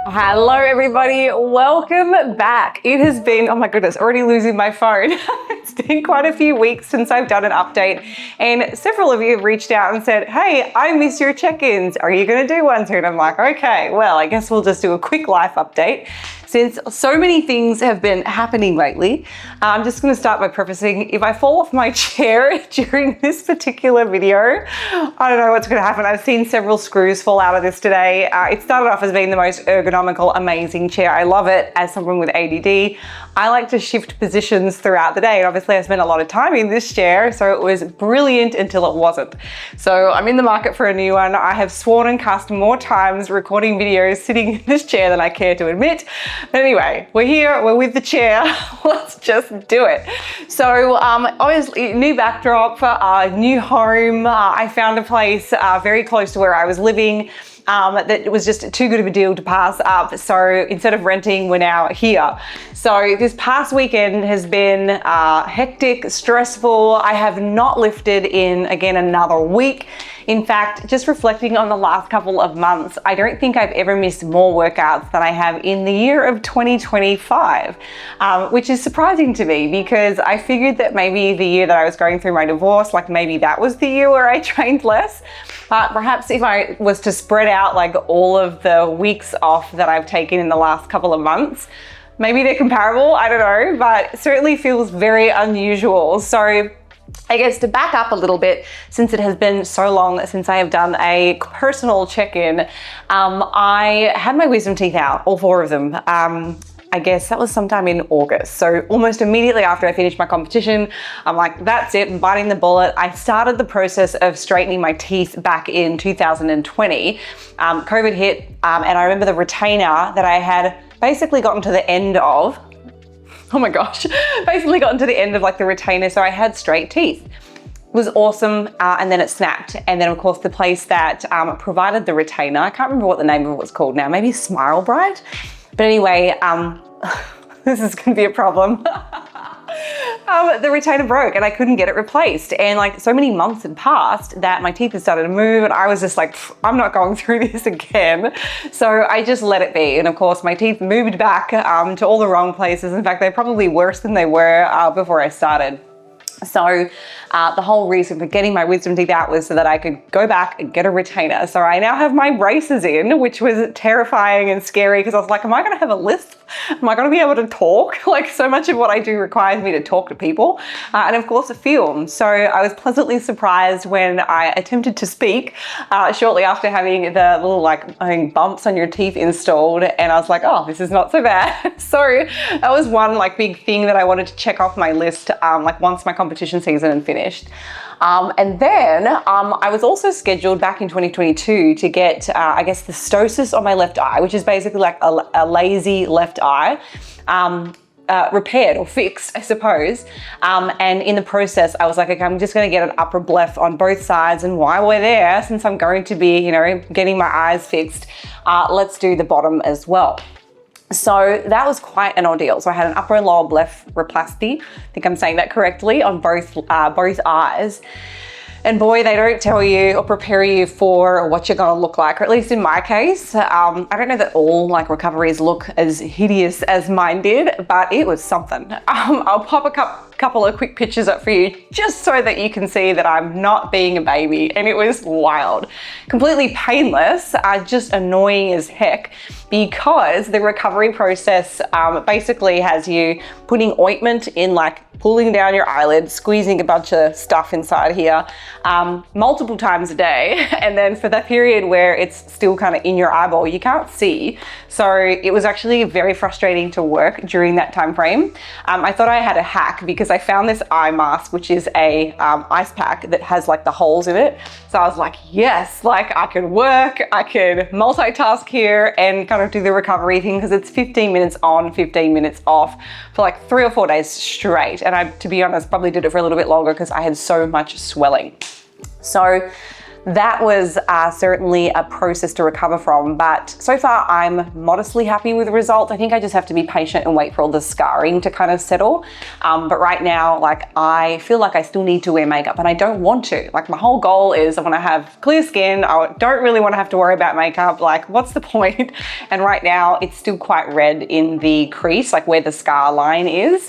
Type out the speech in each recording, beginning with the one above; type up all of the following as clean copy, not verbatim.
Hello everybody, welcome back. It has been, oh my goodness, already losing my phone. It's been quite a few weeks since I've done an update and several of you have reached out and said, hey, I miss your check-ins. Are you gonna do one soon? I'm like, okay, well, I guess we'll just do a quick life update. Since so many things have been happening lately, I'm just gonna start by prefacing, if I fall off my chair during this particular video, I don't know what's gonna happen. I've seen several screws fall out of this today. It started off as being the most ergonomical, amazing chair. I love it. As someone with ADD, I like to shift positions throughout the day. And obviously I spent a lot of time in this chair, so it was brilliant until it wasn't. So I'm in the market for a new one. I have sworn and cussed more times recording videos sitting in this chair than I care to admit. But anyway, we're here, we're with the chair. Let's just do it. So obviously new backdrop, new home. I found a place very close to where I was living. That was just too good of a deal to pass up. So instead of renting, we're now here. So this past weekend has been hectic, stressful. I have not lifted in, again, another week. In fact, just reflecting on the last couple of months, I don't think I've ever missed more workouts than I have in the year of 2025, which is surprising to me because I figured that maybe the year that I was going through my divorce, like maybe that was the year where I trained less. But perhaps if I was to spread out like all of the weeks off that I've taken in the last couple of months, maybe they're comparable, I don't know, but it certainly feels very unusual. So I guess to back up a little bit, since it has been so long since I have done a personal check-in, I had my wisdom teeth out, all four of them. I guess that was sometime in August. So almost immediately after I finished my competition, I'm like, that's it, I'm biting the bullet. I started the process of straightening my teeth back in 2020. COVID hit, and I remember the retainer that I had basically gotten to the end of, oh my gosh, basically gotten to the end of like the retainer. So I had straight teeth. It was awesome, and then it snapped. And then of course the place that provided the retainer, I can't remember what the name of it was called now, maybe Smile Bright. But anyway, this is gonna be a problem. The retainer broke and I couldn't get it replaced. And like so many months had passed that my teeth had started to move and I was just like, I'm not going through this again. So I just let it be. And of course my teeth moved back to all the wrong places. In fact, they're probably worse than they were before I started. So the whole reason for getting my wisdom teeth out was so that I could go back and get a retainer. So I now have my braces in, which was terrifying and scary because I was like, am I gonna have a lisp? Am I gonna be able to talk? Like so much of what I do requires me to talk to people and of course a film. So I was pleasantly surprised when I attempted to speak shortly after having the little like, I think, bumps on your teeth installed, and I was like, oh, this is not so bad. So that was one like big thing that I wanted to check off my list like once my competition season had finished. And then I was also scheduled back in 2022 to get, I guess, the stosis on my left eye, which is basically like a lazy left eye, repaired or fixed, I suppose. And in the process, I was like, okay, I'm just gonna get an upper bleph on both sides. And while we're there, since I'm going to be, you know, getting my eyes fixed, let's do the bottom as well. So that was quite an ordeal. So I had an upper and lower blepharoplasty, I think I'm saying that correctly, on both eyes. And boy, they don't tell you or prepare you for what you're gonna look like, or at least in my case. I don't know that all like recoveries look as hideous as mine did, but it was something. I'll pop a couple of quick pictures up for you just so that you can see that I'm not being a baby, and it was wild. Completely painless, just annoying as heck, because the recovery process basically has you putting ointment in, like pulling down your eyelid, squeezing a bunch of stuff inside here multiple times a day. And then for that period where it's still kind of in your eyeball, you can't see. So it was actually very frustrating to work during that time frame. I thought I had a hack because I found this eye mask, which is a ice pack that has like the holes in it. So I was like, yes, like I can work, I can multitask here and kind of do the recovery thing, because it's 15 minutes on, 15 minutes off for like 3 or 4 days straight. And I, to be honest, probably did it for a little bit longer because I had so much swelling. So that was certainly a process to recover from, but so far I'm modestly happy with the result. I think I just have to be patient and wait for all the scarring to kind of settle. But right now, like, I feel like I still need to wear makeup and I don't want to. Like, my whole goal is I want to have clear skin. I don't really want to have to worry about makeup. Like, what's the point? And right now it's still quite red in the crease, like where the scar line is.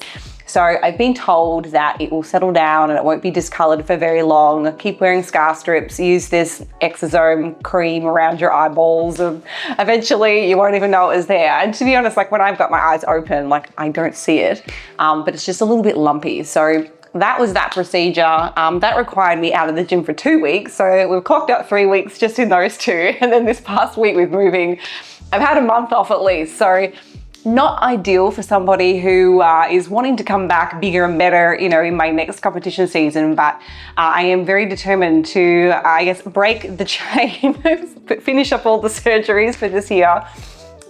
So I've been told that it will settle down and it won't be discolored for very long. Keep wearing scar strips, use this exosome cream around your eyeballs, and eventually you won't even know it was there. And to be honest, like, when I've got my eyes open, like, I don't see it, but it's just a little bit lumpy. So that was that procedure. That required me out of the gym for 2 weeks. So we've clocked out 3 weeks just in those two. And then this past week with moving, I've had a month off at least. So not ideal for somebody who is wanting to come back bigger and better, you know, in my next competition season. But I am very determined to, I guess, break the chain, finish up all the surgeries for this year,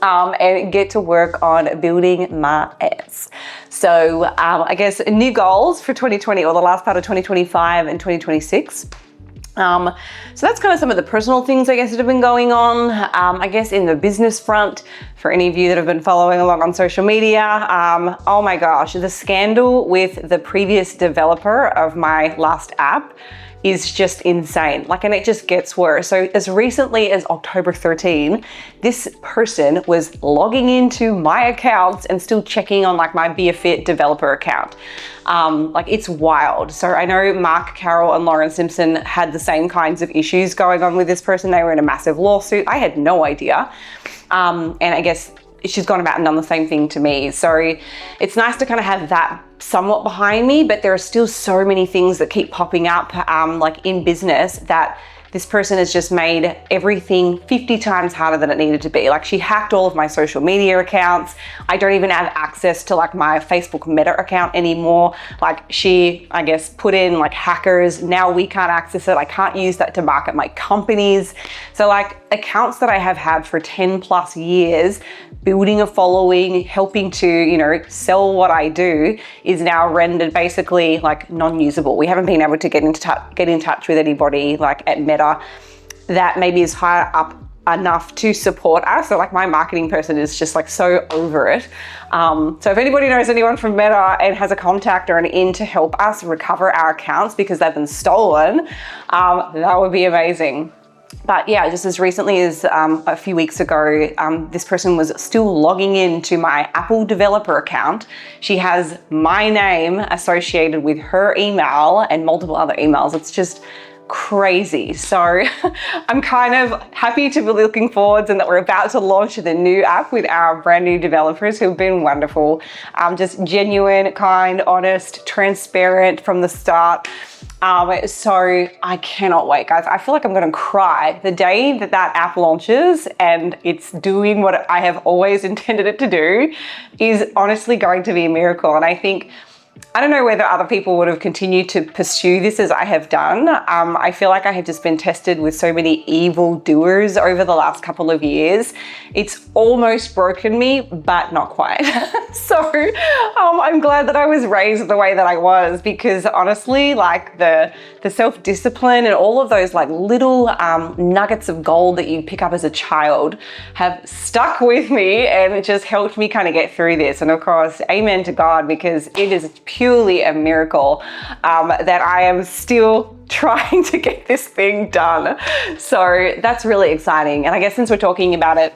and get to work on building my ass. So I guess new goals for 2020, or the last part of 2025 and 2026. So that's kind of some of the personal things, I guess, that have been going on. I guess in the business front, for any of you that have been following along on social media, oh my gosh, the scandal with the previous developer of my last app is just insane. Like, and it just gets worse. So as recently as October 13, this person was logging into my accounts and still checking on like my Be a Fit developer account. Like, it's wild. So I know Mark Carroll and Lauren Simpson had the same kinds of issues going on with this person. They were in a massive lawsuit. I had no idea. And I guess she's gone about and done the same thing to me. So it's nice to kind of have that somewhat behind me, but there are still so many things that keep popping up, like in business, that this person has just made everything 50 times harder than it needed to be. Like, she hacked all of my social media accounts. I don't even have access to like my Facebook Meta account anymore. Like, she, I guess, put in like hackers. Now we can't access it. I can't use that to market my companies. So like, accounts that I have had for 10 plus years, building a following, helping to, you know, sell what I do, is now rendered basically like non-usable. We haven't been able to get in touch with anybody like at Meta that maybe is higher up enough to support us. So like, my marketing person is just like so over it. So if anybody knows anyone from Meta and has a contact or an in to help us recover our accounts because they've been stolen, that would be amazing. But yeah, just as recently as a few weeks ago, this person was still logging into my Apple developer account. She has my name associated with her email and multiple other emails. It's just crazy. So I'm kind of happy to be looking forwards and that we're about to launch the new app with our brand new developers who've been wonderful. Just genuine, kind, honest, transparent from the start. So I cannot wait, guys. I feel like I'm going to cry the day that that app launches and it's doing what I have always intended it to do. Is honestly going to be a miracle. And I think, I don't know whether other people would have continued to pursue this as I have done. I feel like I have just been tested with so many evil doers over the last couple of years. It's almost broken me, but not quite. So I'm glad that I was raised the way that I was, because honestly, like the self-discipline and all of those like little nuggets of gold that you pick up as a child have stuck with me, and it just helped me kind of get through this. And of course, amen to God, because it is purely a miracle that I am still trying to get this thing done. So that's really exciting. And I guess since we're talking about it,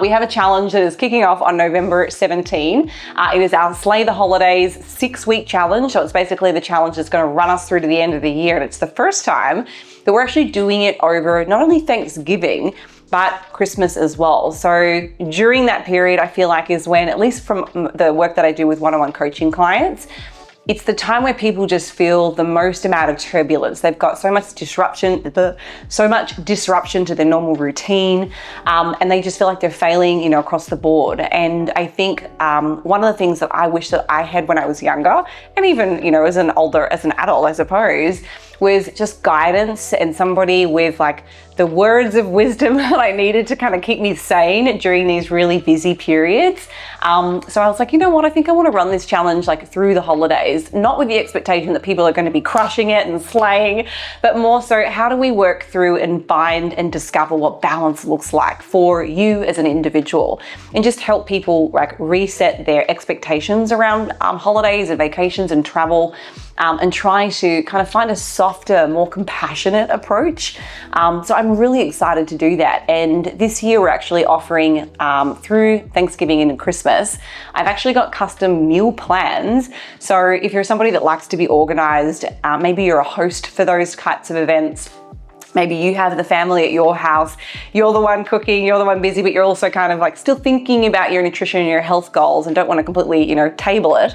we have a challenge that is kicking off on November 17. It is our Slay the Holidays 6-week challenge. So it's basically the challenge that's going to run us through to the end of the year. And it's the first time that we're actually doing it over not only Thanksgiving, but Christmas as well. So during that period, I feel like is when, at least from the work that I do with one-on-one coaching clients, it's the time where people just feel the most amount of turbulence. They've got so much disruption to their normal routine, and they just feel like they're failing, across the board. And I think one of the things that I wish that I had when I was younger, and even, as an adult, I suppose, was just guidance and somebody with like the words of wisdom that I needed to kind of keep me sane during these really busy periods. So I was like, you know what, I think I want to run this challenge like through the holidays, not with the expectation that people are going to be crushing it and slaying, but more so how do we work through and find and discover what balance looks like for you as an individual, and just help people like reset their expectations around holidays and vacations and travel, and try to kind of find a softer, more compassionate approach. So I'm really excited to do that. And this year we're actually offering through Thanksgiving and Christmas, I've actually got custom meal plans. So if you're somebody that likes to be organized, maybe you're a host for those types of events, maybe you have the family at your house, you're the one cooking, you're the one busy, but you're also kind of like still thinking about your nutrition and your health goals and don't want to completely, you know, table it.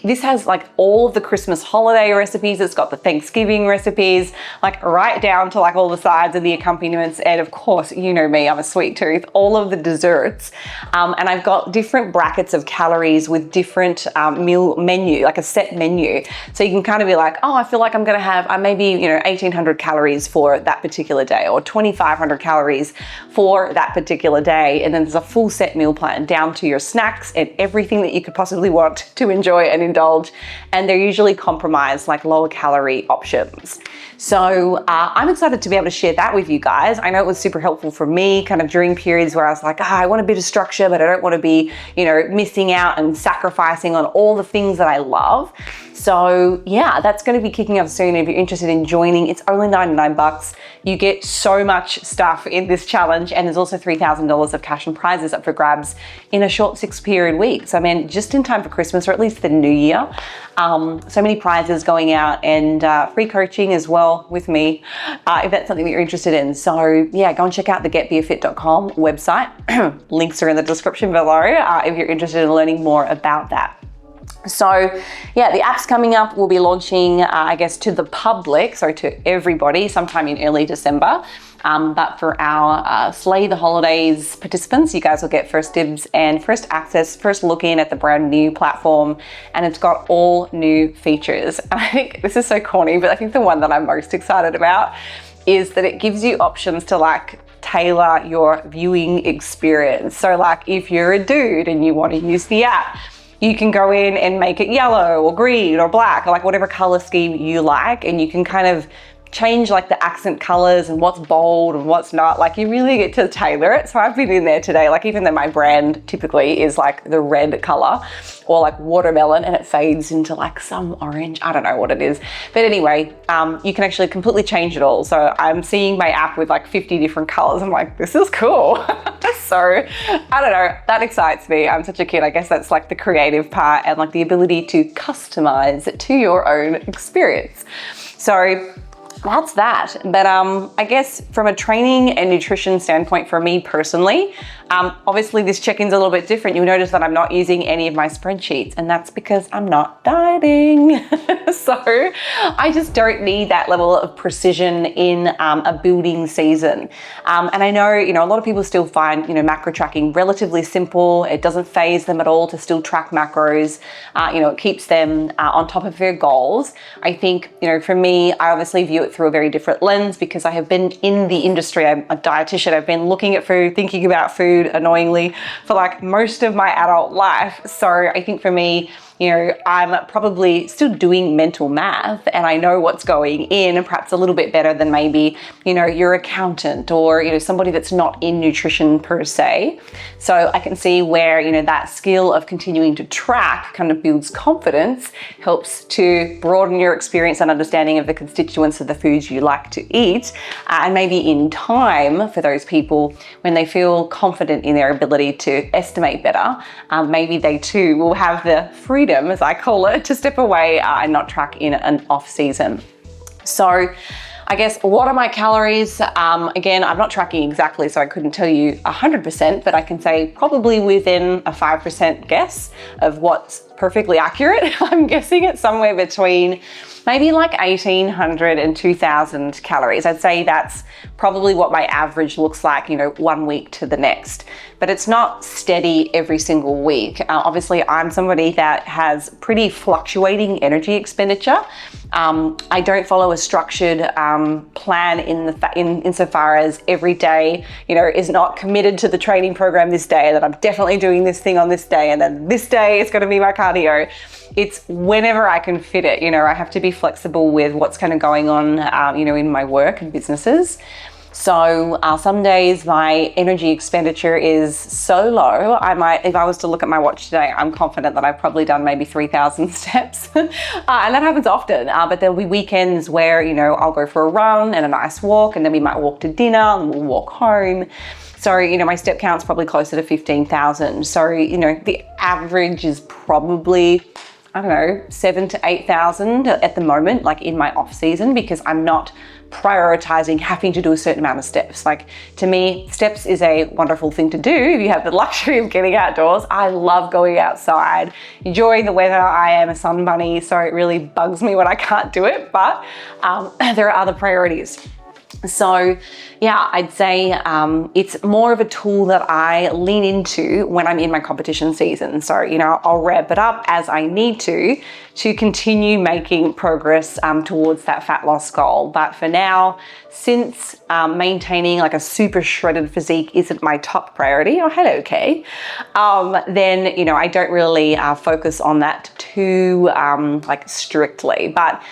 This has like all of the Christmas holiday recipes. It's got the Thanksgiving recipes, like right down to like all the sides and the accompaniments. And of course, you know me, I'm a sweet tooth, all of the desserts. And I've got different brackets of calories with different meal menu, like a set menu. So you can kind of be like, oh, I feel like I'm going to have maybe, you know, 1,800 calories for that particular day, or 2,500 calories for that particular day. And then there's a full set meal plan down to your snacks and everything that you could possibly want to enjoy and indulge. And they're usually compromised, like lower calorie options. So I'm excited to be able to share that with you guys. I know it was super helpful for me kind of during periods where I was like, I want a bit of structure, but I don't want to be, you know, missing out and sacrificing on all the things that I love. So yeah, that's going to be kicking off soon. If you're interested in joining, it's only $99. You get so much stuff in this challenge, and there's also $3,000 of cash and prizes up for grabs in a short 6-period week. So I mean, just in time for Christmas, or at least the new year. So many prizes going out, and free coaching as well with me, if that's something that you're interested in. So yeah, go and check out the getbeerfit.com website. Links are in the description below if you're interested in learning more about that. So yeah, the app's coming up. We'll be launching, I guess, to the public, so to everybody, sometime in early December. But for our Slay the Holidays participants, you guys will get first dibs and first access, first look in at the brand new platform. And it's got all new features. And I think this is so corny, but I think the one that I'm most excited about is that it gives you options to like tailor your viewing experience. So like if you're a dude and you want to use the app, you can go in and make it yellow or green or black, or like whatever color scheme you like, and you can kind of change like the accent colors and what's bold and what's not. Like you really get to tailor it. So I've been in there today, like even though my brand typically is like the red color or like watermelon, and it fades into like some orange, I don't know what it is. But anyway, you can actually completely change it all. So I'm seeing my app with like 50 different colors. I'm like, this is cool. So I don't know, that excites me. I'm such a kid. I guess that's like the creative part and like the ability to customize it to your own experience. So that's that. But I guess from a training and nutrition standpoint for me personally, obviously this check-in's a little bit different. You'll notice that I'm not using any of my spreadsheets, and that's because I'm not dieting. So I just don't need that level of precision in a building season. And I know, you know, a lot of people still find, you know, macro tracking relatively simple. It doesn't phase them at all to still track macros. You know, it keeps them on top of their goals. I think, you know, for me, I obviously view it through a very different lens because I have been in the industry. I'm a dietitian. I've been looking at food, thinking about food annoyingly for like most of my adult life. So I think for me, you know, I'm probably still doing mental math and I know what's going in, and perhaps a little bit better than maybe, you know, your accountant or, you know, somebody that's not in nutrition per se. So I can see where, you know, that skill of continuing to track kind of builds confidence, helps to broaden your experience and understanding of the constituents of the foods you like to eat. And maybe in time for those people, when they feel confident in their ability to estimate better, maybe they too will have the freedom, as I call it, to step away and not track in an off season. So I guess, what are my calories? Again, I'm not tracking exactly, so I couldn't tell you 100%, but I can say probably within a 5% guess of what's perfectly accurate. I'm guessing it's somewhere between maybe like 1,800 and 2,000 calories. I'd say that's probably what my average looks like, you know, 1 week to the next. But it's not steady every single week. Obviously, I'm somebody that has pretty fluctuating energy expenditure. I don't follow a structured plan insofar as every day, you know, is not committed to the training program this day, that I'm definitely doing this thing on this day, and then this day it's going to be my cardio. It's whenever I can fit it. You know, I have to be flexible with what's kind of going on, you know, in my work and businesses. So some days my energy expenditure is so low, I might, if I was to look at my watch today, I'm confident that I've probably done maybe 3,000 steps. And that happens often, but there'll be weekends where, you know, I'll go for a run and a nice walk, and then we might walk to dinner and we'll walk home. So, you know, my step count's probably closer to 15,000. So, you know, the average is probably, I don't know, 7,000 to 8,000 at the moment, like in my off season, because I'm not prioritizing having to do a certain amount of steps. Like, to me, steps is a wonderful thing to do if you have the luxury of getting outdoors. I love going outside, enjoying the weather. I am a sun bunny, so it really bugs me when I can't do it, but there are other priorities. So yeah, I'd say it's more of a tool that I lean into when I'm in my competition season. So, you know, I'll ramp it up as I need to continue making progress towards that fat loss goal. But for now, since maintaining like a super shredded physique isn't my top priority, oh hello Kay, then, you know, I don't really focus on that too like strictly. But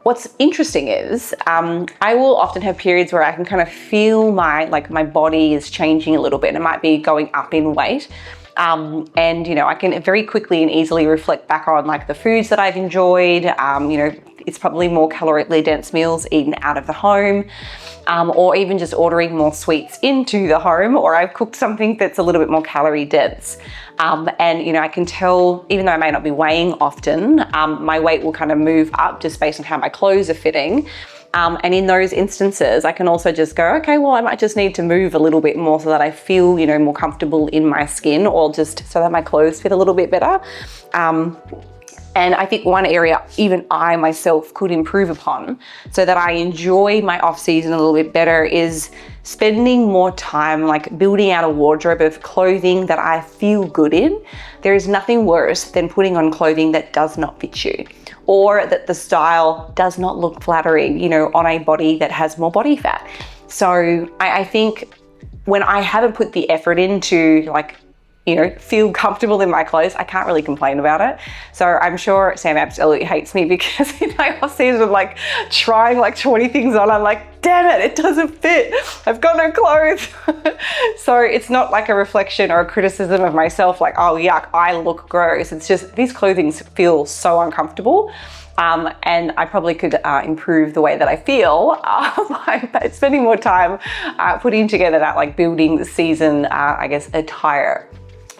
what's interesting is I will often have periods where I can kind of feel my body is changing a little bit. It might be going up in weight. And, you know, I can very quickly and easily reflect back on like the foods that I've enjoyed. You know, it's probably more calorically dense meals eaten out of the home, or even just ordering more sweets into the home, or I've cooked something that's a little bit more calorie dense. And, you know, I can tell, even though I may not be weighing often, my weight will kind of move up just based on how my clothes are fitting. And in those instances, I can also just go, okay, well, I might just need to move a little bit more so that I feel, you know, more comfortable in my skin, or just so that my clothes fit a little bit better. And I think one area even I myself could improve upon so that I enjoy my off season a little bit better is spending more time like building out a wardrobe of clothing that I feel good in. There is nothing worse than putting on clothing that does not fit you, or that the style does not look flattering, you know, on a body that has more body fat. So I think when I haven't put the effort into like, you know, feel comfortable in my clothes, I can't really complain about it. So I'm sure Sam absolutely hates me because in my off season of like trying like 20 things on, I'm like, damn it, it doesn't fit. I've got no clothes. So it's not like a reflection or a criticism of myself, like, oh yuck, I look gross. It's just these clothing feel so uncomfortable. And I probably could improve the way that I feel by spending more time putting together that like building season, I guess, attire.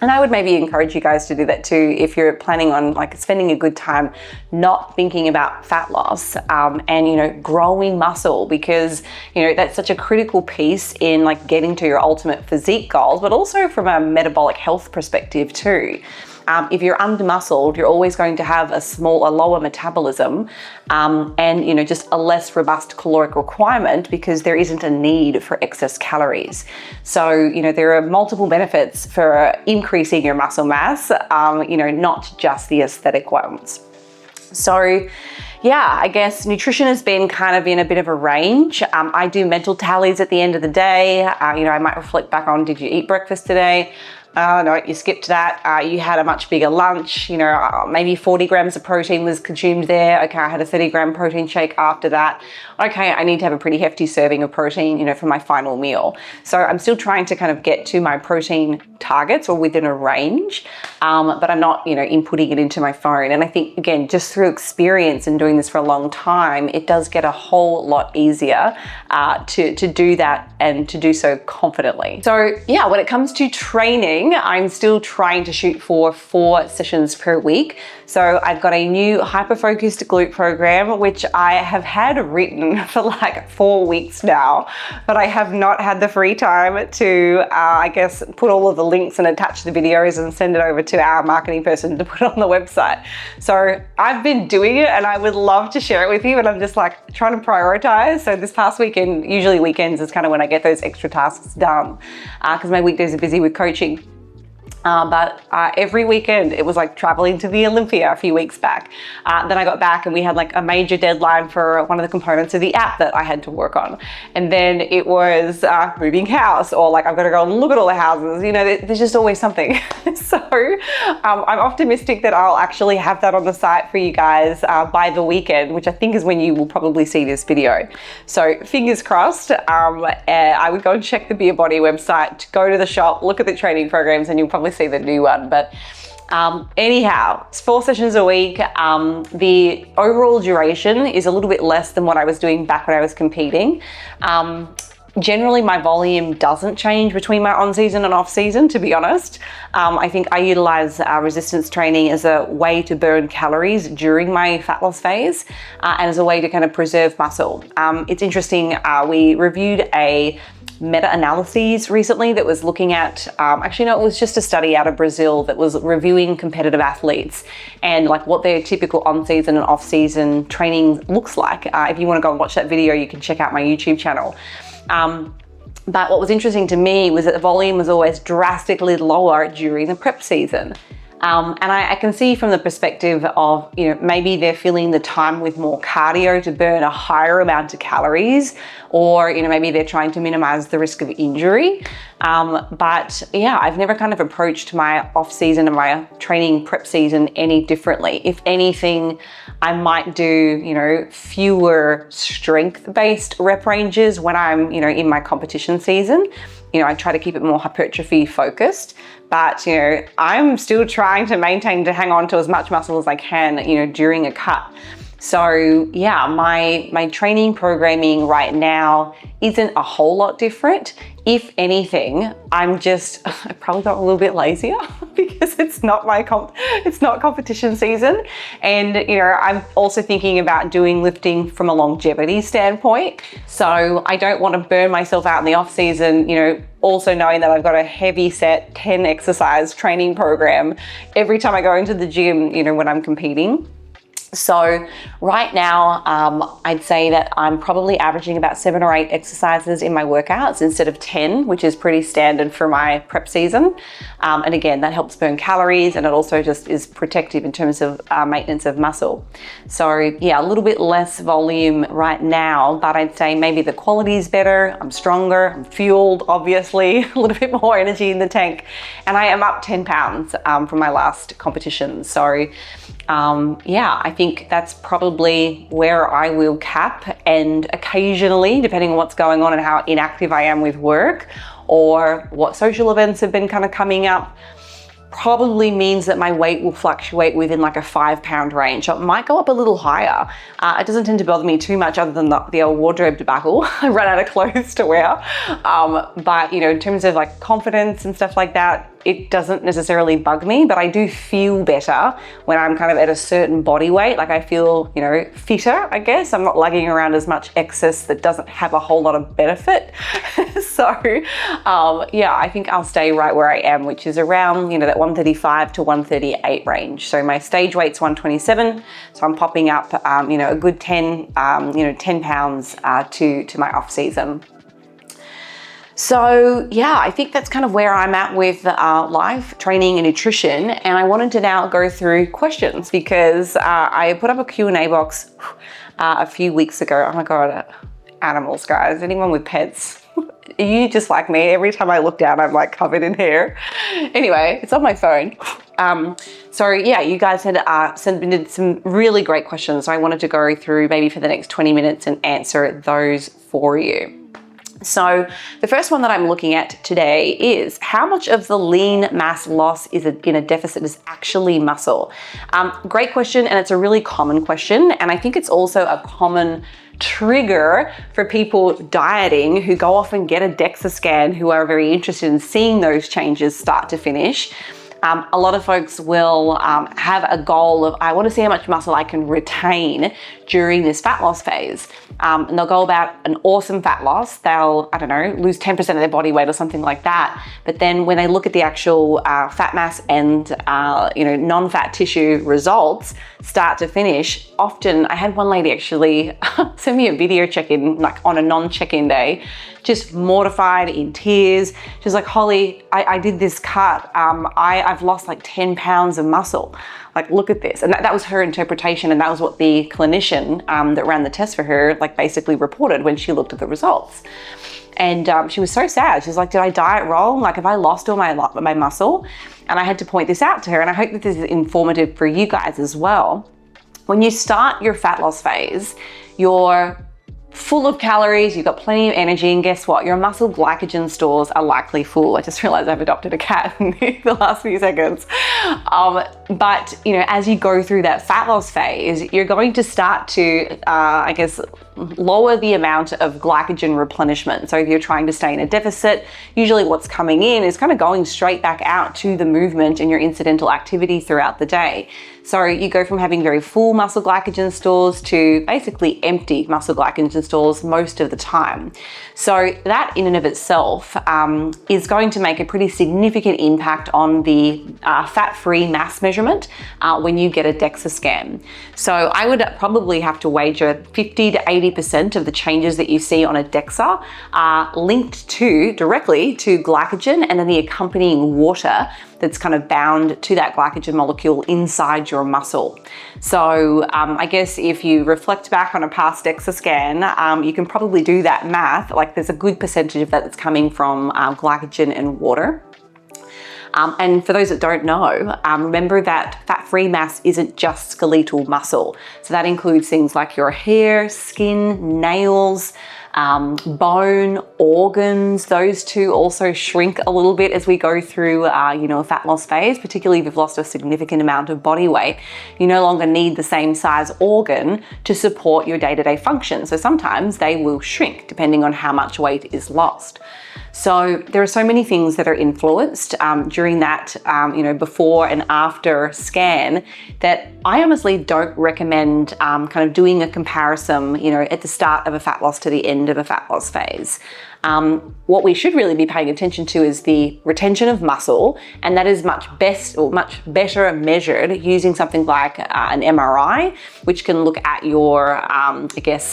And I would maybe encourage you guys to do that too if you're planning on like spending a good time not thinking about fat loss and, you know, growing muscle, because, you know, that's such a critical piece in like getting to your ultimate physique goals, but also from a metabolic health perspective too. If you're under-muscled, you're always going to have a lower metabolism and, you know, just a less robust caloric requirement because there isn't a need for excess calories. So, you know, there are multiple benefits for increasing your muscle mass, you know, not just the aesthetic ones. So yeah, I guess nutrition has been kind of in a bit of a range. I do mental tallies at the end of the day. You know, I might reflect back on, did you eat breakfast today? No, you skipped that. You had a much bigger lunch, you know, maybe 40 grams of protein was consumed there. Okay, I had a 30-gram protein shake after that. Okay, I need to have a pretty hefty serving of protein, you know, for my final meal. So I'm still trying to kind of get to my protein targets or within a range, but I'm not, you know, inputting it into my phone. And I think, again, just through experience and doing this for a long time, it does get a whole lot easier to do that and to do so confidently. So yeah, when it comes to training, doing, I'm still trying to shoot for 4 sessions per week. So I've got a new hyper-focused glute program, which I have had written for like 4 weeks now, but I have not had the free time to, I guess, put all of the links and attach the videos and send it over to our marketing person to put on the website. So I've been doing it and I would love to share it with you, but I'm just like trying to prioritize. So this past weekend, usually weekends is kind of when I get those extra tasks done, because my weekdays are busy with coaching. But every weekend it was like traveling to the Olympia a few weeks back. Then I got back and we had like a major deadline for one of the components of the app that I had to work on. And then it was moving house, or like I've got to go and look at all the houses. You know, there's just always something. So I'm optimistic that I'll actually have that on the site for you guys by the weekend, which I think is when you will probably see this video. So fingers crossed. I would go and check the Beer Body website, go to the shop, look at the training programs, and you'll probably see the new one. But anyhow, it's 4 sessions a week. The overall duration is a little bit less than what I was doing back when I was competing. Generally, my volume doesn't change between my on-season and off-season, to be honest. I think I utilize resistance training as a way to burn calories during my fat loss phase and as a way to kind of preserve muscle. It's interesting, we reviewed a meta-analyses recently that was looking at, actually no, it was just a study out of Brazil that was reviewing competitive athletes and like what their typical on-season and off-season training looks like. If you want to go and watch that video, you can check out my YouTube channel. But what was interesting to me was that the volume was always drastically lower during the prep season. And I can see from the perspective of, you know, maybe they're filling the time with more cardio to burn a higher amount of calories, or, you know, maybe they're trying to minimize the risk of injury. But yeah, I've never kind of approached my off season and my training prep season any differently. If anything, I might do, you know, fewer strength-based rep ranges when I'm, you know, in my competition season. You know, I try to keep it more hypertrophy focused, but, you know, I'm still trying to maintain to hang on to as much muscle as I can, you know, during a cut. So yeah, my training programming right now isn't a whole lot different. If anything, I probably got a little bit lazier because it's not competition season. And, you know, I'm also thinking about doing lifting from a longevity standpoint. So I don't want to burn myself out in the off season, you know, also knowing that I've got a heavy set 10 exercise training program every time I go into the gym, you know, when I'm competing. So right now, I'd say that I'm probably averaging about 7 or 8 exercises in my workouts instead of 10, which is pretty standard for my prep season. And again, that helps burn calories, and it also just is protective in terms of maintenance of muscle. So yeah, a little bit less volume right now, but I'd say maybe the quality is better. I'm stronger, I'm fueled, obviously, a little bit more energy in the tank. And I am up 10 pounds from my last competition. So yeah, I think that's probably where I will cap, and occasionally, depending on what's going on and how inactive I am with work or what social events have been kind of coming up, probably means that my weight will fluctuate within like a 5 pound range. So it might go up a little higher. It doesn't tend to bother me too much other than the old wardrobe debacle. I run out of clothes to wear. But you know, in terms of like confidence and stuff like that, it doesn't necessarily bug me, but I do feel better when I'm kind of at a certain body weight. Like I feel, you know, fitter, I guess. I'm not lugging around as much excess that doesn't have a whole lot of benefit. So yeah, I think I'll stay right where I am, which is around, you know, that 135 to 138 range. So my stage weight's 127. So I'm popping up, you know, a good 10 pounds to my off season. So yeah, I think that's kind of where I'm at with life, training and nutrition. And I wanted to now go through questions because I put up a Q&A box a few weeks ago. Oh my God, animals, guys, anyone with pets? Are you just like me? Every time I look down, I'm like covered in hair. Anyway, it's on my phone. So yeah, you guys had submitted some really great questions. So I wanted to go through maybe for the next 20 minutes and answer those for you. So the first one that I'm looking at today is how much of the lean mass loss in a deficit is actually muscle? Great question, and it's a really common question. And I think it's also a common trigger for people dieting who go off and get a DEXA scan, who are very interested in seeing those changes start to finish. A lot of folks will have a goal of, I want to see how much muscle I can retain during this fat loss phase. And they'll go about an awesome fat loss. They'll, I don't know, lose 10% of their body weight or something like that. But then when they look at the actual fat mass and non-fat tissue results, start to finish, often, I had one lady actually send me a video check-in, like on a non-check-in day, just mortified, in tears. She's like, Holly, I did this cut. I've lost like 10 pounds of muscle. Like, look at this. And that was her interpretation. And that was what the clinician that ran the test for her, like, basically reported when she looked at the results. And she was so sad. She's like, did I diet wrong? Like, have I lost all my muscle? And I had to point this out to her. And I hope that this is informative for you guys as well. When you start your fat loss phase, you're full of calories, you've got plenty of energy, and guess what? Your muscle glycogen stores are likely full. I just realized I've adopted a cat in the last few seconds. But as you go through that fat loss phase, you're going to start to, lower the amount of glycogen replenishment. So if you're trying to stay in a deficit, usually what's coming in is kind of going straight back out to the movement and your incidental activity throughout the day. So you go from having very full muscle glycogen stores to basically empty muscle glycogen stores most of the time. So that in and of itself is going to make a pretty significant impact on the fat-free mass measurement when you get a DEXA scan. So I would probably have to wager 50 to 80% of the changes that you see on a DEXA are linked directly to glycogen and then the accompanying water that's kind of bound to that glycogen molecule inside your muscle. So I guess if you reflect back on a past DEXA scan, you can probably do that math. Like, there's a good percentage of that that's coming from glycogen and water. And for those that don't know, remember that fat-free mass isn't just skeletal muscle. So that includes things like your hair, skin, nails, bone, organs. Those two also shrink a little bit as we go through, a fat loss phase, particularly if you've lost a significant amount of body weight. You no longer need the same size organ to support your day-to-day function. So sometimes they will shrink depending on how much weight is lost. So there are so many things that are influenced during that, before and after scan, that I honestly don't recommend kind of doing a comparison, at the start of a fat loss to the end of a fat loss phase. What we should really be paying attention to is the retention of muscle, and that is much better measured using something like an MRI, which can look at your,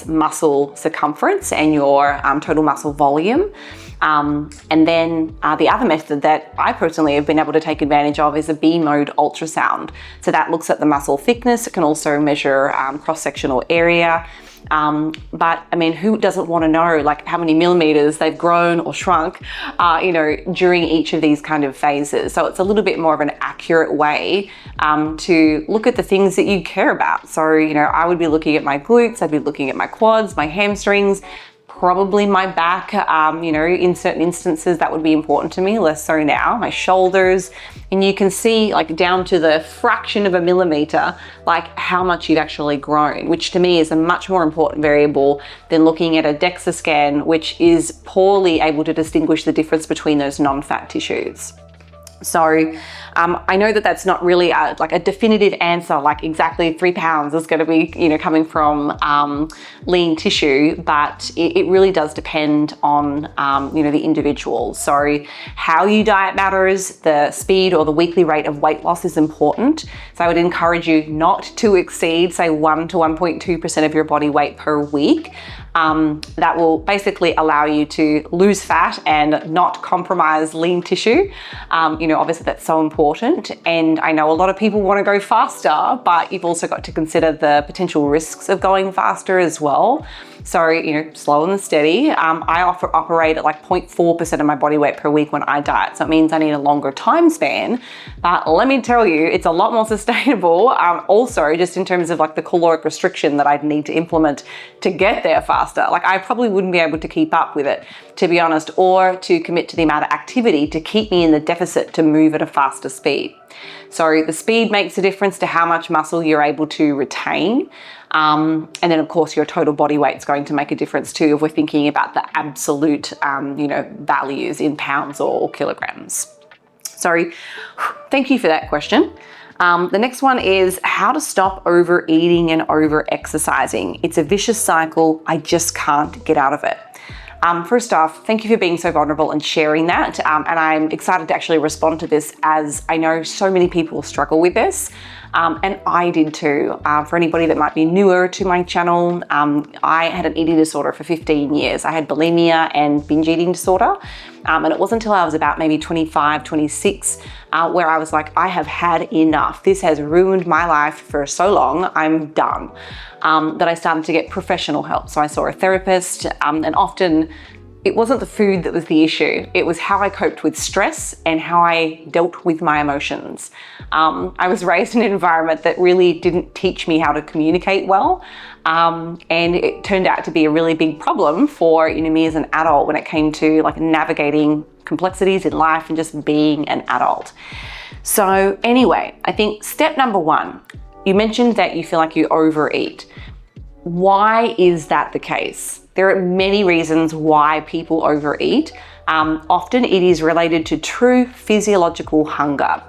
muscle circumference and your total muscle volume. And then the other method that I personally have been able to take advantage of is a B mode ultrasound. So that looks at the muscle thickness. It can also measure cross-sectional area. But I mean, who doesn't want to know like how many millimeters they've grown or shrunk, during each of these kind of phases. So it's a little bit more of an accurate way to look at the things that you care about. So, I would be looking at my glutes, I'd be looking at my quads, my hamstrings, probably my back, in certain instances that would be important to me, less so now, my shoulders. And you can see like down to the fraction of a millimeter, like how much you've actually grown, which to me is a much more important variable than looking at a DEXA scan, which is poorly able to distinguish the difference between those non-fat tissues. So I know that that's not really a definitive answer, like exactly 3 pounds is going to be, coming from lean tissue, but it really does depend on, the individual. So how you diet matters, the speed or the weekly rate of weight loss is important. So I would encourage you not to exceed, say, 1 to 1.2% of your body weight per week. That will basically allow you to lose fat and not compromise lean tissue. Obviously that's so important. And I know a lot of people want to go faster, but you've also got to consider the potential risks of going faster as well. So, slow and steady. I operate at like 0.4% of my body weight per week when I diet. So it means I need a longer time span, but let me tell you, it's a lot more sustainable. Also, just in terms of like the caloric restriction that I'd need to implement to get there faster. faster. Like I probably wouldn't be able to keep up with it, to be honest, or to commit to the amount of activity to keep me in the deficit to move at a faster speed. So the speed makes a difference to how much muscle you're able to retain. And then of course your total body weight is going to make a difference too if we're thinking about the absolute, values in pounds or kilograms. So thank you for that question. The next one is how to stop overeating and over-exercising. It's a vicious cycle. I just can't get out of it. First off, thank you for being so vulnerable and sharing that. And I'm excited to actually respond to this, as I know so many people struggle with this. And I did too. For anybody that might be newer to my channel, I had an eating disorder for 15 years. I had bulimia and binge eating disorder. And it wasn't until I was about maybe 25, 26, where I was like, I have had enough. This has ruined my life for so long. I'm done. That I started to get professional help. So I saw a therapist, and often it wasn't the food that was the issue. It was how I coped with stress and how I dealt with my emotions. I was raised in an environment that really didn't teach me how to communicate well. And it turned out to be a really big problem for me as an adult when it came to like navigating complexities in life and just being an adult. So anyway, I think step number one, you mentioned that you feel like you overeat. Why is that the case? There are many reasons why people overeat. Often it is related to true physiological hunger.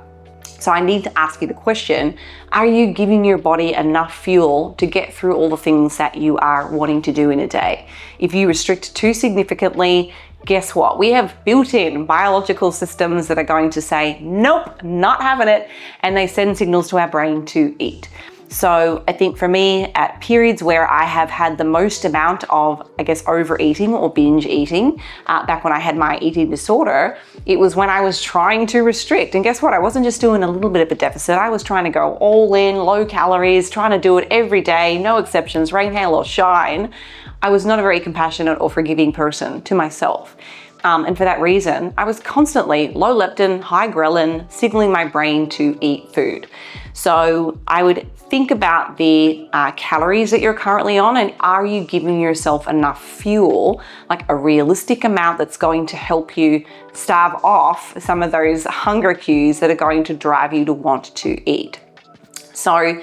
So I need to ask you the question, are you giving your body enough fuel to get through all the things that you are wanting to do in a day? If you restrict too significantly, guess what? We have built-in biological systems that are going to say, nope, not having it. And they send signals to our brain to eat. So I think for me, at periods where I have had the most amount of, overeating or binge eating, back when I had my eating disorder, it was when I was trying to restrict. And guess what? I wasn't just doing a little bit of a deficit. I was trying to go all in, low calories, trying to do it every day, no exceptions, rain, hail, or shine. I was not a very compassionate or forgiving person to myself. And for that reason, I was constantly low leptin, high ghrelin, signaling my brain to eat food. So I would think about the calories that you're currently on, and are you giving yourself enough fuel, like a realistic amount that's going to help you starve off some of those hunger cues that are going to drive you to want to eat. So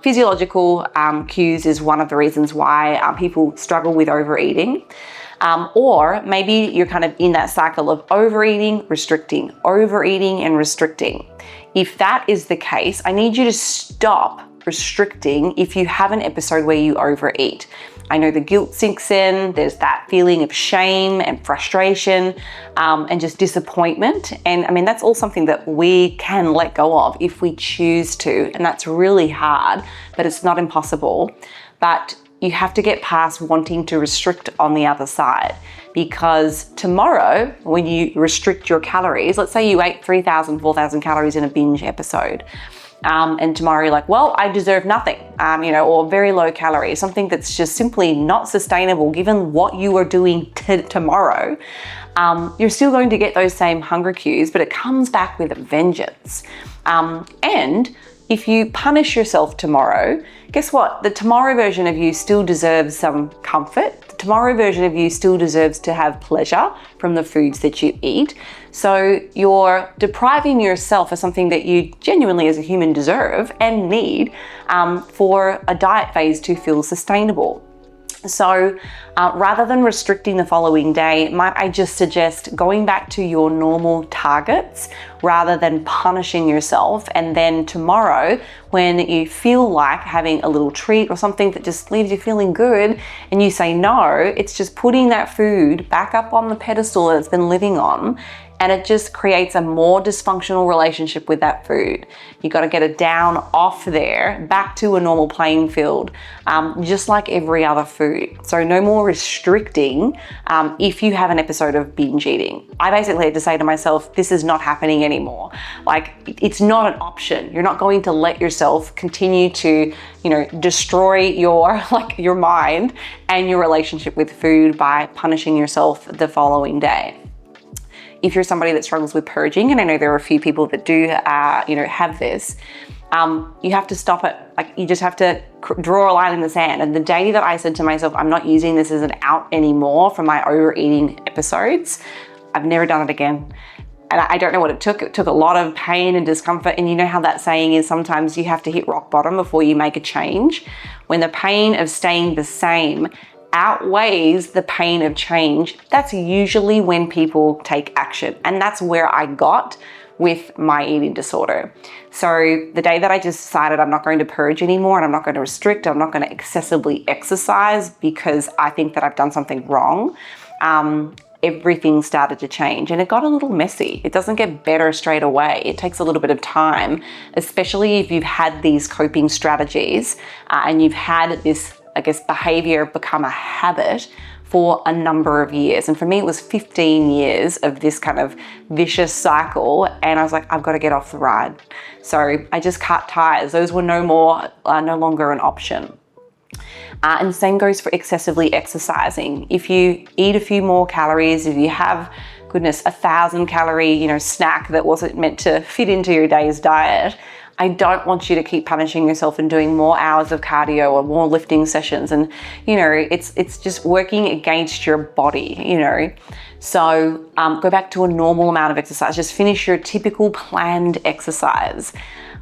physiological cues is one of the reasons why people struggle with overeating. Or maybe you're kind of in that cycle of overeating, restricting, overeating and restricting. If that is the case, I need you to stop restricting if you have an episode where you overeat. I know the guilt sinks in, there's that feeling of shame and frustration and just disappointment. And I mean, that's all something that we can let go of if we choose to. And that's really hard, but it's not impossible. But you have to get past wanting to restrict on the other side, because tomorrow when you restrict your calories, let's say you ate 3,000, 4,000 calories in a binge episode, and tomorrow you're like, well, I deserve nothing, or very low calorie, something that's just simply not sustainable given what you are doing tomorrow. You're still going to get those same hunger cues, but it comes back with a vengeance. And if you punish yourself tomorrow, guess what? The tomorrow version of you still deserves some comfort. The tomorrow version of you still deserves to have pleasure from the foods that you eat. So you're depriving yourself of something that you genuinely as a human deserve and need for a diet phase to feel sustainable. So rather than restricting the following day, might I just suggest going back to your normal targets rather than punishing yourself. And then tomorrow, when you feel like having a little treat or something that just leaves you feeling good and you say no, it's just putting that food back up on the pedestal that it's been living on. And it just creates a more dysfunctional relationship with that food. You got to get it down off there, back to a normal playing field, just like every other food. So no more restricting if you have an episode of binge eating. I basically had to say to myself, this is not happening anymore. Like, it's not an option. You're not going to let yourself continue to, destroy your mind and your relationship with food by punishing yourself the following day. If you're somebody that struggles with purging, and I know there are a few people that do, have this, you have to stop it. Like, you just have to draw a line in the sand. And the day that I said to myself, I'm not using this as an out anymore from my overeating episodes, I've never done it again. And I don't know what it took. It took a lot of pain and discomfort. And you know how that saying is, sometimes you have to hit rock bottom before you make a change. When the pain of staying the same outweighs the pain of change, that's usually when people take action. And that's where I got with my eating disorder. So the day that I just decided I'm not going to purge anymore, and I'm not going to restrict, I'm not going to excessively exercise because I think that I've done something wrong, everything started to change, and it got a little messy. It doesn't get better straight away. It takes a little bit of time, especially if you've had these coping strategies and you've had this, I guess, behavior become a habit for a number of years. And for me, it was 15 years of this kind of vicious cycle. And I was like, I've got to get off the ride. So I just cut ties. Those were no longer an option. And the same goes for excessively exercising. If you eat a few more calories, if you have, 1,000 calorie, snack that wasn't meant to fit into your day's diet, I don't want you to keep punishing yourself and doing more hours of cardio or more lifting sessions. And, it's just working against your body, So go back to a normal amount of exercise. Just finish your typical planned exercise.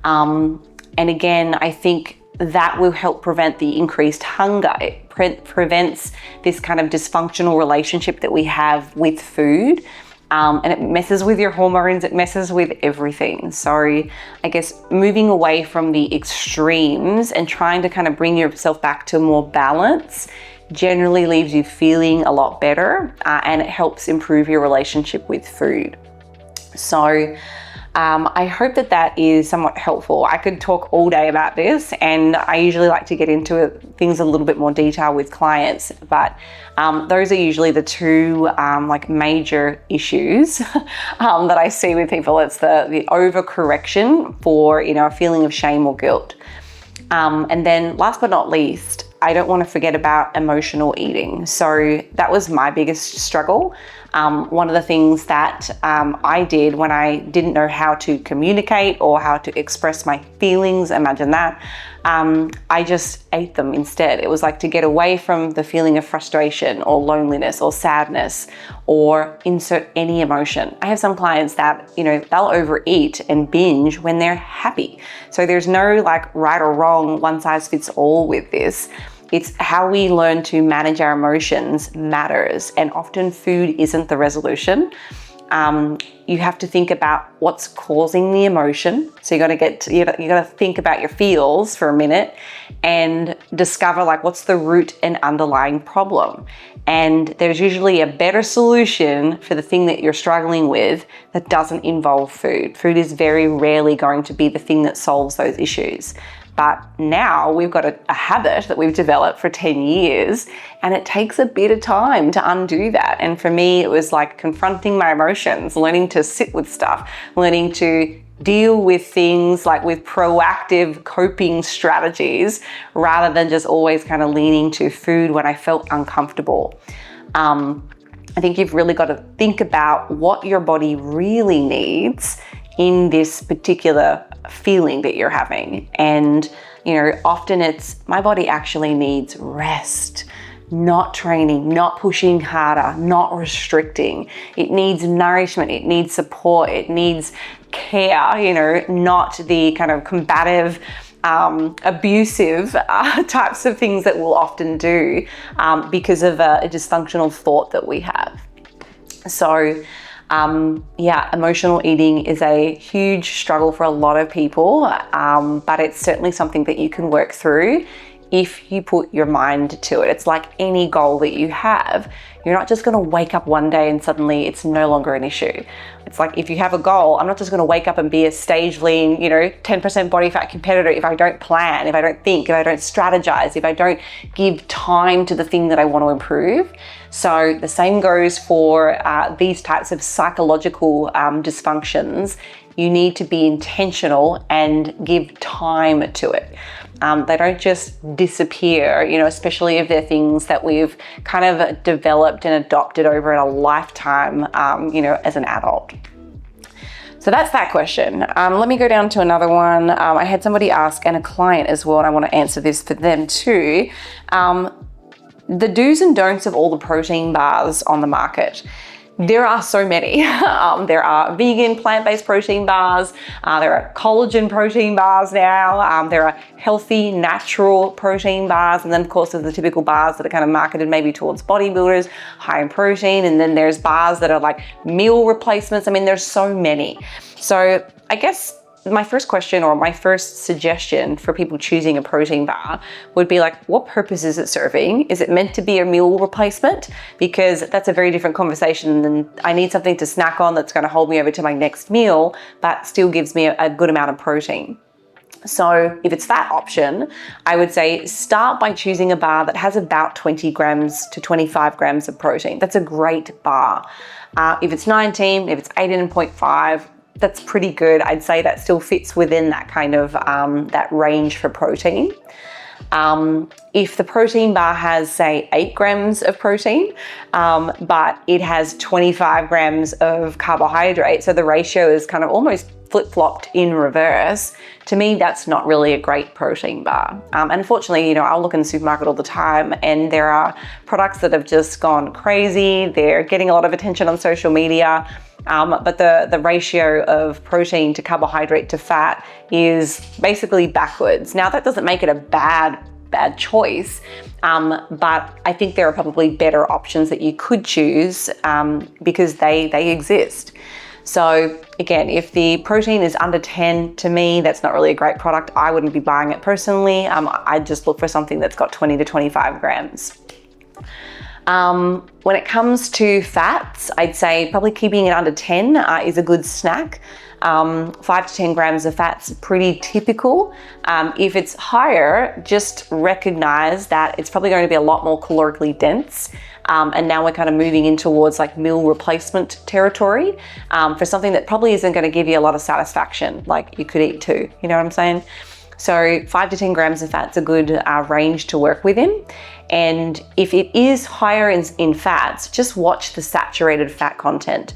And again, I think that will help prevent the increased hunger. It prevents this kind of dysfunctional relationship that we have with food. And it messes with your hormones, it messes with everything. So I guess moving away from the extremes and trying to kind of bring yourself back to more balance generally leaves you feeling a lot better, and it helps improve your relationship with food. So I hope that is somewhat helpful. I could talk all day about this, and I usually like to get into things a little bit more detail with clients, but those are usually the two major issues that I see with people. It's the overcorrection for a feeling of shame or guilt. And then last but not least, I don't want to forget about emotional eating. So that was my biggest struggle. One of the things that I did when I didn't know how to communicate or how to express my feelings, imagine that, I just ate them instead. It was like to get away from the feeling of frustration or loneliness or sadness, or insert any emotion. I have some clients that, they'll overeat and binge when they're happy. So there's no right or wrong, one size fits all with this. It's how we learn to manage our emotions matters, and often food isn't the resolution. You have to think about what's causing the emotion. So you got to think about your feels for a minute and discover what's the root and underlying problem. And there's usually a better solution for the thing that you're struggling with that doesn't involve food. Food is very rarely going to be the thing that solves those issues. But now we've got a habit that we've developed for 10 years, and it takes a bit of time to undo that. And for me, it was confronting my emotions, learning to sit with stuff, learning to deal with things with proactive coping strategies rather than just always kind of leaning to food when I felt uncomfortable. I think you've really got to think about what your body really needs in this particular feeling that you're having. And, often it's my body actually needs rest, not training, not pushing harder, not restricting. It needs nourishment, it needs support, it needs care, not the kind of combative, abusive types of things that we'll often do because of a dysfunctional thought that we have. So emotional eating is a huge struggle for a lot of people, but it's certainly something that you can work through if you put your mind to it. It's like any goal that you have. You're not just going to wake up one day and suddenly it's no longer an issue. It's like if you have a goal, I'm not just going to wake up and be a stage lean, 10% body fat competitor if I don't plan, if I don't think, if I don't strategize, if I don't give time to the thing that I want to improve. So the same goes for these types of psychological dysfunctions. You need to be intentional and give time to it. They don't just disappear, especially if they're things that we've kind of developed and adopted over a lifetime, as an adult. So that's that question. Let me go down to another one. I had somebody ask, and a client as well, and I want to answer this for them too. The do's and don'ts of all the protein bars on the market. There are so many. There are vegan, plant-based protein bars. There are collagen protein bars now. There are healthy, natural protein bars. And then, of course, there's the typical bars that are kind of marketed maybe towards bodybuilders, high in protein. And then there's bars that are like meal replacements. I mean, there's so many. So I guess my first question or my first suggestion for people choosing a protein bar would be like, what purpose is it serving? Is it meant to be a meal replacement? Because that's a very different conversation than I need something to snack on that's going to hold me over to my next meal, but still gives me a good amount of protein. So if it's that option, I would say start by choosing a bar that has about 20 grams to 25 grams of protein. That's a great bar. If it's 19, if it's 18.5, that's pretty good. I'd say that still fits within that kind of that range for protein. If the protein bar has, say, 8 grams of protein, but it has 25 grams of carbohydrate, so the ratio is kind of almost flip-flopped in reverse, to me, that's not really a great protein bar. Unfortunately, you know, I'll look in the supermarket all the time and there are products that have just gone crazy. They're getting a lot of attention on social media. But the ratio of protein to carbohydrate to fat is basically backwards. Now, that doesn't make it a bad choice, but I think there are probably better options that you could choose because they exist. So again, if the protein is under 10, to me, that's not really a great product. I wouldn't be buying it personally. I'd just look for something that's got 20 to 25 grams. When it comes to fats, I'd say probably keeping it under 10 is a good snack. 5 to 10 grams of fat's pretty typical. If it's higher, just recognize that it's probably going to be a lot more calorically dense. And now we're kind of moving in towards like meal replacement territory for something that probably isn't going to give you a lot of satisfaction, like you could eat too, you know what I'm saying? So 5 to 10 grams of fat's a good range to work within. And if it is higher in fats, just watch the saturated fat content.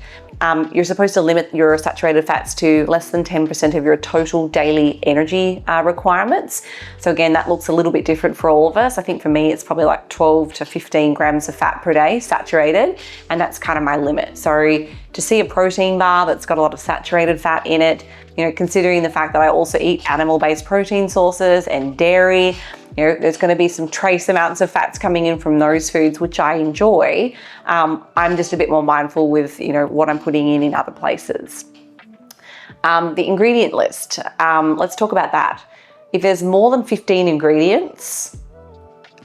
You're supposed to limit your saturated fats to less than 10% of your total daily energy requirements. So again, that looks a little bit different for all of us. I think for me, it's probably like 12 to 15 grams of fat per day saturated, and that's kind of my limit. So to see a protein bar that's got a lot of saturated fat in it, you know, considering the fact that I also eat animal-based protein sources and dairy, you know, there's going to be some trace amounts of fats coming in from those foods, which I enjoy. I'm just a bit more mindful with, you know, what I'm putting in other places. The ingredient list, let's talk about that. If there's more than 15 ingredients,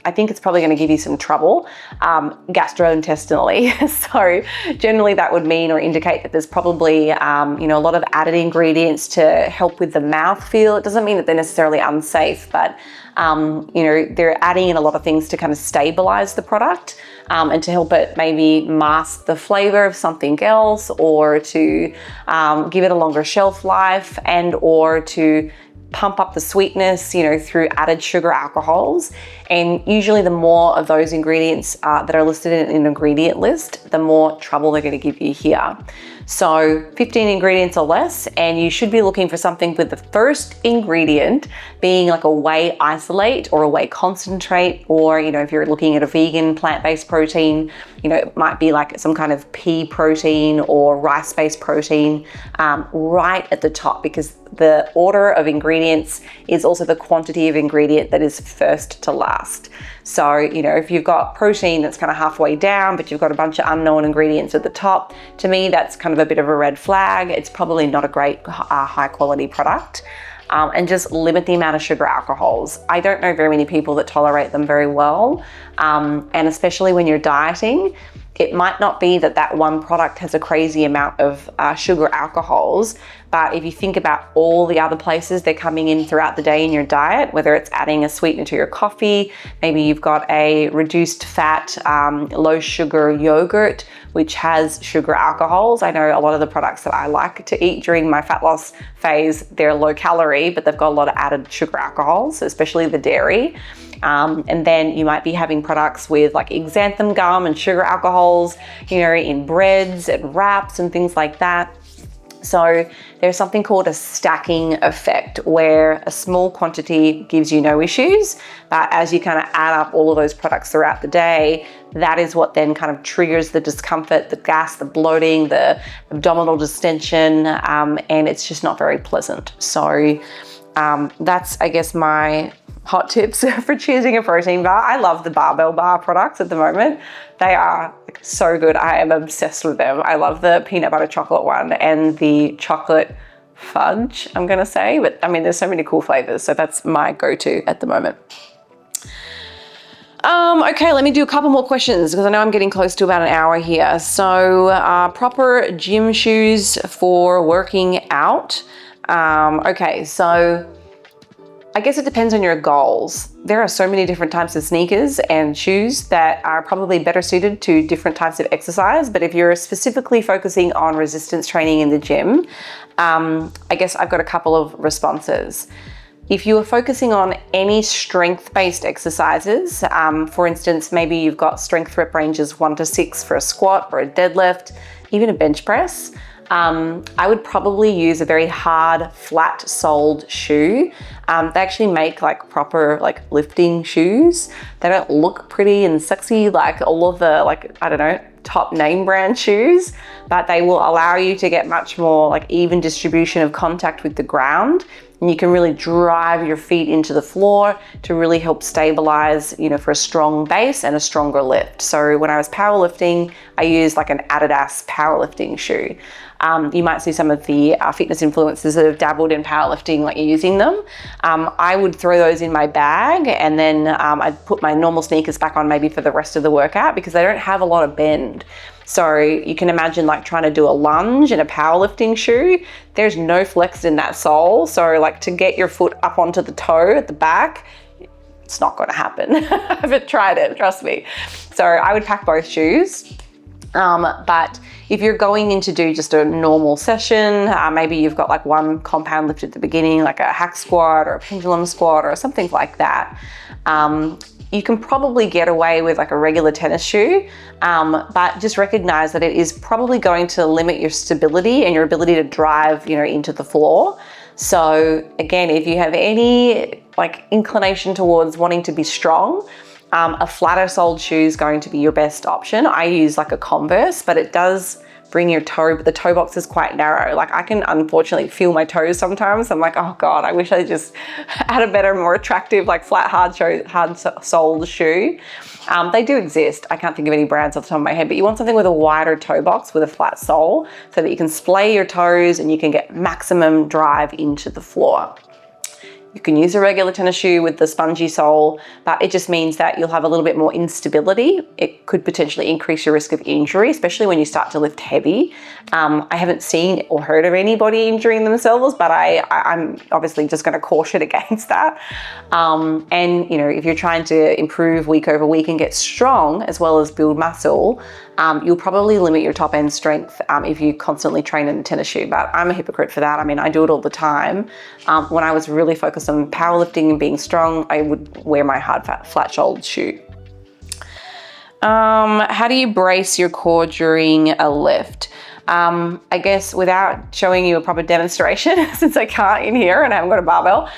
I think it's probably going to give you some trouble gastrointestinally. So generally that would mean or indicate that there's probably, you know, a lot of added ingredients to help with the mouthfeel. It doesn't mean that they're necessarily unsafe, but you know, they're adding in a lot of things to kind of stabilize the product and to help it maybe mask the flavor of something else, or to give it a longer shelf life, and or to pump up the sweetness, you know, through added sugar alcohols. And usually the more of those ingredients that are listed in an ingredient list, the more trouble they're going to give you here. So 15 ingredients or less, and you should be looking for something with the first ingredient being like a whey isolate or a whey concentrate, or, you know, if you're looking at a vegan plant-based protein, you know, it might be like some kind of pea protein or rice-based protein right at the top, because the order of ingredients is also the quantity of ingredient that is first to last. So, you know, if you've got protein that's kind of halfway down, but you've got a bunch of unknown ingredients at the top, to me, that's kind of a bit of a red flag. It's probably not a great high quality product. And just limit the amount of sugar alcohols. I don't know very many people that tolerate them very well. And especially when you're dieting, it might not be that that one product has a crazy amount of sugar alcohols, but if you think about all the other places they're coming in throughout the day in your diet, whether it's adding a sweetener to your coffee, maybe you've got a reduced fat, low sugar yogurt, which has sugar alcohols. I know a lot of the products that I like to eat during my fat loss phase, they're low calorie, but they've got a lot of added sugar alcohols, especially the dairy. And then you might be having products with like xanthan gum and sugar alcohols, you know, in breads and wraps and things like that. So there's something called a stacking effect, where a small quantity gives you no issues, but as you kind of add up all of those products throughout the day, that is what then kind of triggers the discomfort, the gas, the bloating, the abdominal distension, and it's just not very pleasant. So that's, I guess, my hot tips for choosing a protein bar. I love the barbell bar products at the moment. They are so good. I am obsessed with them. I love the peanut butter chocolate one and the chocolate fudge, I'm gonna say, but I mean, there's so many cool flavors. So that's my go-to at the moment. Okay, let me do a couple more questions because I know I'm getting close to about an hour here. So proper gym shoes for working out. Okay, so I guess it depends on your goals. There are so many different types of sneakers and shoes that are probably better suited to different types of exercise. But if you're specifically focusing on resistance training in the gym, I guess I've got a couple of responses. If you are focusing on any strength-based exercises, for instance, maybe you've got strength rep ranges 1 to 6 for a squat or a deadlift, even a bench press, I would probably use a very hard, flat-soled shoe. They actually make like proper like lifting shoes. They don't look pretty and sexy like all of the I don't know, top name brand shoes, but they will allow you to get much more like even distribution of contact with the ground. And you can really drive your feet into the floor to really help stabilize, you know, for a strong base and a stronger lift. So when I was powerlifting, I used like an Adidas powerlifting shoe. You might see some of the fitness influencers that have dabbled in powerlifting, like using them. I would throw those in my bag, and then I'd put my normal sneakers back on maybe for the rest of the workout because they don't have a lot of bend. So you can imagine like trying to do a lunge in a powerlifting shoe. There's no flex in that sole. So like to get your foot up onto the toe at the back, it's not going to happen. I haven't tried it, trust me. So I would pack both shoes. But if you're going in to do just a normal session, maybe you've got like one compound lift at the beginning, like a hack squat or a pendulum squat or something like that, you can probably get away with like a regular tennis shoe, but just recognize that it is probably going to limit your stability and your ability to drive, you know, into the floor. So again, if you have any like inclination towards wanting to be strong, a flatter soled shoe is going to be your best option. I use like a Converse, but it does bring your toe, but the toe box is quite narrow. Like I can unfortunately feel my toes sometimes. I'm like, oh God, I wish I just had a better, more attractive, like flat, hard soled shoe. They do exist. I can't think of any brands off the top of my head, but you want something with a wider toe box with a flat sole so that you can splay your toes and you can get maximum drive into the floor. You can use a regular tennis shoe with the spongy sole, but it just means that you'll have a little bit more instability. It could potentially increase your risk of injury, especially when you start to lift heavy. I haven't seen or heard of anybody injuring themselves, but I'm obviously just going to caution against that. And you know, if you're trying to improve week over week and get strong as well as build muscle, you'll probably limit your top end strength if you constantly train in a tennis shoe, but I'm a hypocrite for that. I mean, I do it all the time. When I was really focused on powerlifting and being strong, I would wear my hard, flat-soled shoe. How do you brace your core during a lift? I guess without showing you a proper demonstration, since I can't in here and I haven't got a barbell,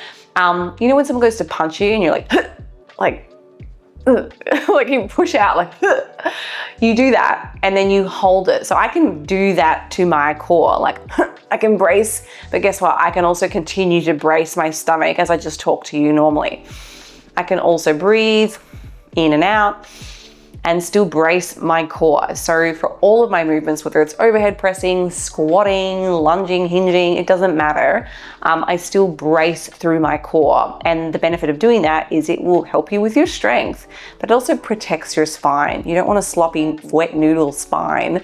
you know when someone goes to punch you and you're like, like you push out, like, you do that and then you hold it. So I can do that to my core, like I can brace, but guess what? I can also continue to brace my stomach as I just talk to you normally. I can also breathe in and out and still brace my core. So for all of my movements, whether it's overhead pressing, squatting, lunging, hinging, it doesn't matter. I still brace through my core. And the benefit of doing that is it will help you with your strength, but it also protects your spine. You don't want a sloppy, wet noodle spine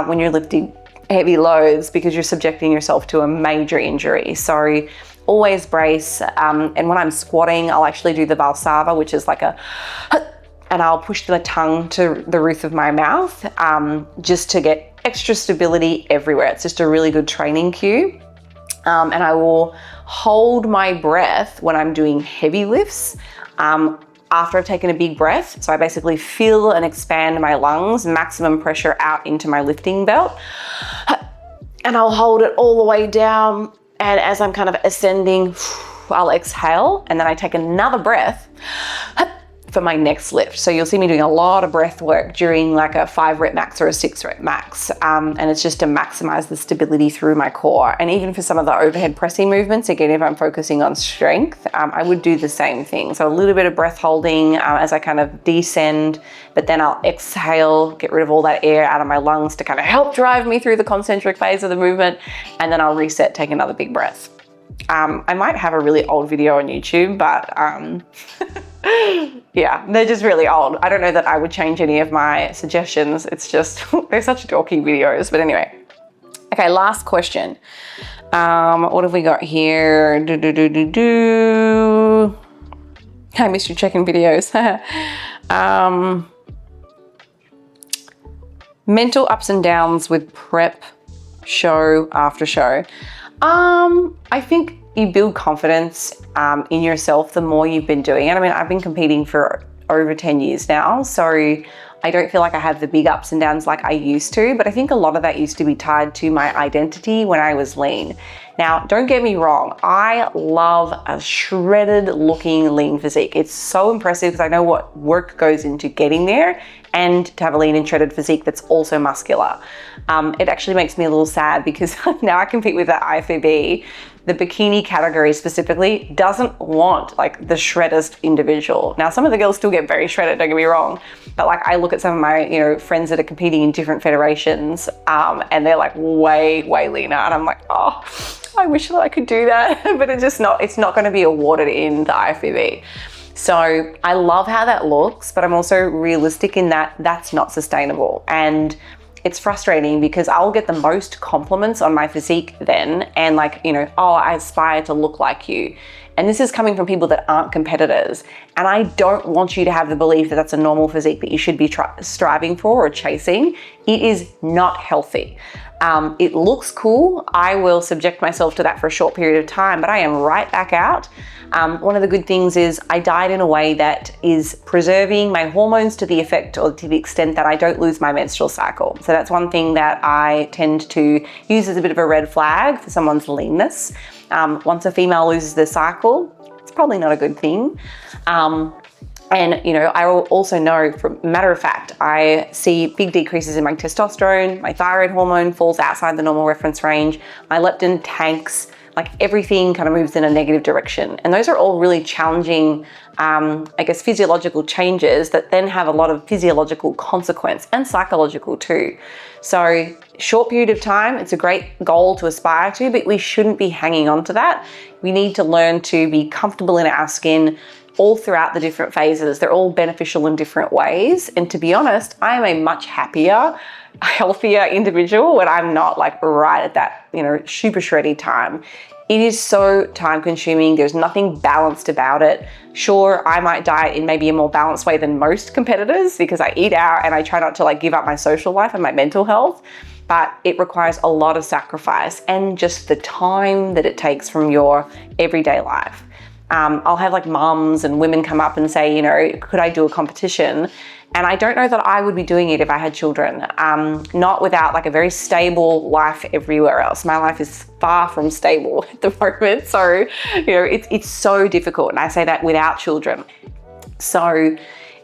when you're lifting heavy loads because you're subjecting yourself to a major injury. So always brace. And when I'm squatting, I'll actually do the Valsalva, which is like and I'll push the tongue to the roof of my mouth just to get extra stability everywhere. It's just a really good training cue. And I will hold my breath when I'm doing heavy lifts after I've taken a big breath. So I basically fill and expand my lungs, maximum pressure out into my lifting belt. and I'll hold it all the way down. And as I'm kind of ascending, I'll exhale, and then I take another breath for my next lift. So you'll see me doing a lot of breath work during like a 5 rep max or a 6 rep max. And it's just to maximize the stability through my core. And even for some of the overhead pressing movements, again, if I'm focusing on strength, I would do the same thing. So a little bit of breath holding as I kind of descend, but then I'll exhale, get rid of all that air out of my lungs to kind of help drive me through the concentric phase of the movement. And then I'll reset, take another big breath. I might have a really old video on YouTube, but yeah, they're just really old. I don't know that I would change any of my suggestions. It's just, they're such dorky videos. But anyway, okay, last question. What have we got here? I missed you checking videos. Mental ups and downs with prep, show after show. I think you build confidence in yourself the more you've been doing it. I mean, I've been competing for over 10 years now, so I don't feel like I have the big ups and downs like I used to, but I think a lot of that used to be tied to my identity when I was lean. Now, don't get me wrong, I love a shredded looking lean physique. It's so impressive because I know what work goes into getting there, and to have a lean and shredded physique that's also muscular. It actually makes me a little sad because now I compete with the IFBB. The bikini category specifically doesn't want like the shreddest individual. Now, some of the girls still get very shredded, don't get me wrong, but like I look at some of my, friends that are competing in different federations, and they're like way leaner, and I'm like, oh, I wish that I could do that, but it's not going to be awarded in the IFBB. So I love how that looks, but I'm also realistic in that that's not sustainable. And it's frustrating because I'll get the most compliments on my physique then, and like, oh, I aspire to look like you. And this is coming from people that aren't competitors. And I don't want you to have the belief that that's a normal physique that you should be striving for or chasing. It is not healthy. It looks cool. I will subject myself to that for a short period of time, but I am right back out. One of the good things is I diet in a way that is preserving my hormones to the effect or to the extent that I don't lose my menstrual cycle. So that's one thing that I tend to use as a bit of a red flag for someone's leanness. Once a female loses their cycle, it's probably not a good thing. And, I will also know, for matter of fact, I see big decreases in my testosterone, my thyroid hormone falls outside the normal reference range, my leptin tanks, like everything kind of moves in a negative direction. And those are all really challenging, physiological changes that then have a lot of physiological consequence and psychological too. So short period of time, it's a great goal to aspire to, but we shouldn't be hanging on to that. We need to learn to be comfortable in our skin all throughout the different phases. They're all beneficial in different ways. And to be honest, I am a much happier, healthier individual when I'm not like right at that, super shreddy time. It is so time consuming. There's nothing balanced about it. Sure, I might diet in maybe a more balanced way than most competitors because I eat out and I try not to like give up my social life and my mental health, but it requires a lot of sacrifice and just the time that it takes from your everyday life. I'll have like mums and women come up and say, could I do a competition? And I don't know that I would be doing it if I had children, not without like a very stable life everywhere else. My life is far from stable at the moment. So, it's so difficult. And I say that without children. So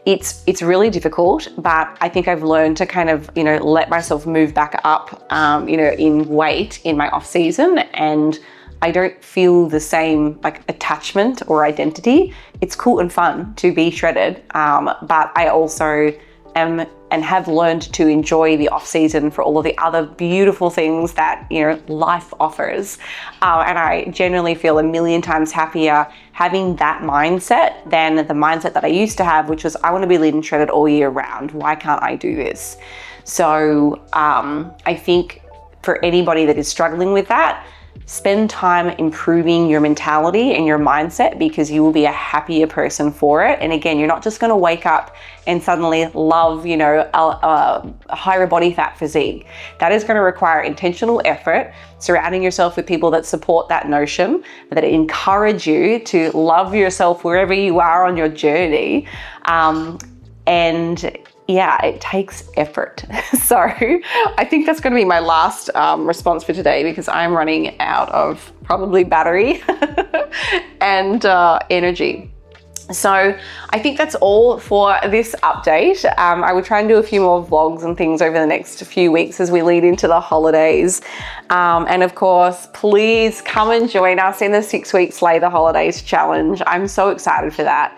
it's really difficult, but I think I've learned to kind of, let myself move back up, in weight in my off season, and I don't feel the same like attachment or identity. It's cool and fun to be shredded, but I also am and have learned to enjoy the off season for all of the other beautiful things that life offers. And I generally feel a million times happier having that mindset than the mindset that I used to have, which was I want to be lean and shredded all year round. Why can't I do this? So I think for anybody that is struggling with that, spend time improving your mentality and your mindset because you will be a happier person for it. And again, you're not just going to wake up and suddenly love, a higher body fat physique. That is going to require intentional effort, surrounding yourself with people that support that notion, that encourage you to love yourself wherever you are on your journey. And yeah, it takes effort. So I think that's going to be my last response for today, because I'm running out of probably battery and energy. So I think that's all for this update. I will try and do a few more vlogs and things over the next few weeks as we lead into the holidays. And of course, please come and join us in the 6-week Slay the Holidays challenge. I'm so excited for that.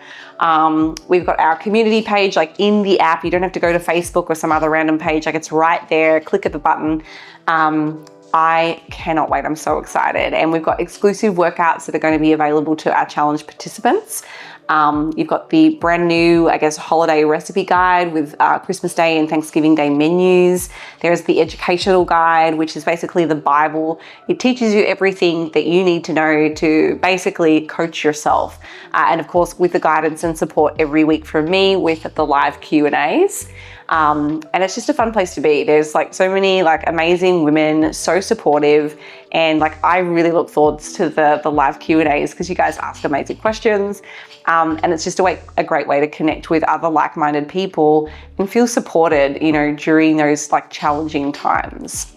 We've got our community page like in the app. You don't have to go to Facebook or some other random page. Like, it's right there. Click at the button. I cannot wait. I'm so excited. And we've got exclusive workouts that are going to be available to our challenge participants. You've got the brand new, I guess, holiday recipe guide with Christmas Day and Thanksgiving Day menus. There's the educational guide, which is basically the Bible. It teaches you everything that you need to know to basically coach yourself. And of course, with the guidance and support every week from me with the live Q&As. And it's just a fun place to be. There's like so many like amazing women, so supportive, and like I really look forward to the live Q&As because you guys ask amazing questions, and it's just a great way to connect with other like-minded people and feel supported, you know, during those like challenging times.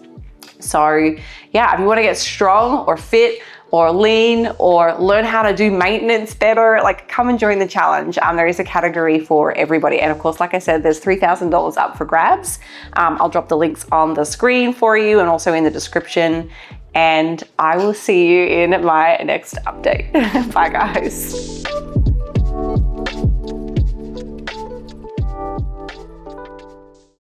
So yeah, if you want to get strong or fit or lean or learn how to do maintenance better, like come and join the challenge. There is a category for everybody. And of course, like I said, there's $3,000 up for grabs. I'll drop the links on the screen for you and also in the description. And I will see you in my next update. Bye guys.